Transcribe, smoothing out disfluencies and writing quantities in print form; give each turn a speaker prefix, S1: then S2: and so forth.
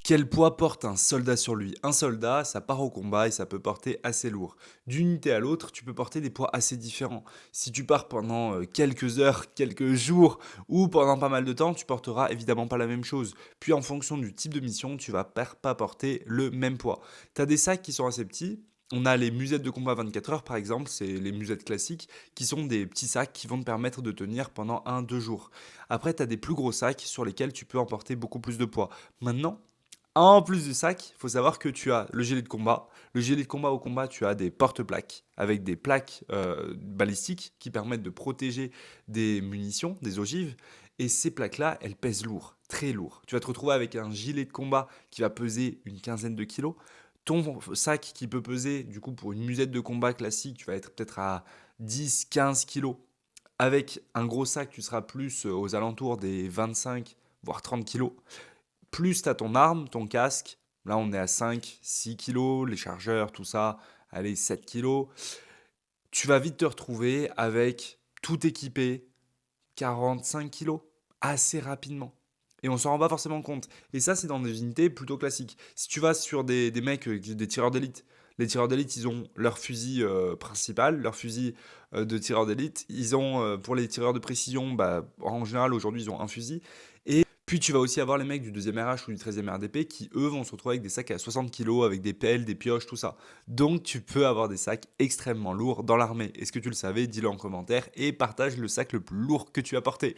S1: Quel poids porte un soldat sur lui? Un soldat, ça part au combat et ça peut porter assez lourd. D'une unité à l'autre, tu peux porter des poids assez différents. Si tu pars pendant quelques heures, quelques jours ou pendant pas mal de temps, tu porteras évidemment pas la même chose. Puis en fonction du type de mission, tu vas pas porter le même poids. Tu as des sacs qui sont assez petits. On a les musettes de combat 24 heures par exemple, c'est les musettes classiques qui sont des petits sacs qui vont te permettre de tenir pendant 1-2 jours. Après, tu as des plus gros sacs sur lesquels tu peux emporter beaucoup plus de poids. Maintenant, en plus du sac, il faut savoir que tu as le gilet de combat. Le gilet de combat au combat, tu as des porte-plaques avec des plaques balistiques qui permettent de protéger des munitions, des ogives. Et ces plaques-là, elles pèsent lourd, très lourd. Tu vas te retrouver avec un gilet de combat qui va peser une quinzaine de kilos. Ton sac qui peut peser, du coup, pour une musette de combat classique, tu vas être peut-être à 10-15 kilos. Avec un gros sac, tu seras plus aux alentours des 25, voire 30 kilos. Plus tu as ton arme, ton casque, là on est à 5-6 kilos, les chargeurs, tout ça, allez 7 kilos. Tu vas vite te retrouver avec tout équipé, 45 kilos, assez rapidement. Et on s'en rend pas forcément compte. Et ça, c'est dans des unités plutôt classiques. Si tu vas sur des mecs, des tireurs d'élite, les tireurs d'élite, ils ont leur fusil principal, leur fusil de tireur d'élite. Ils ont, pour les tireurs de précision, bah, en général, aujourd'hui, ils ont un fusil. Et puis, tu vas aussi avoir les mecs du 2e RH ou du 13e RDP qui, eux, vont se retrouver avec des sacs à 60 kilos, avec des pelles, des pioches, tout ça. Donc, tu peux avoir des sacs extrêmement lourds dans l'armée. Est-ce que tu le savais? Dis-le en commentaire et partage le sac le plus lourd que tu as porté.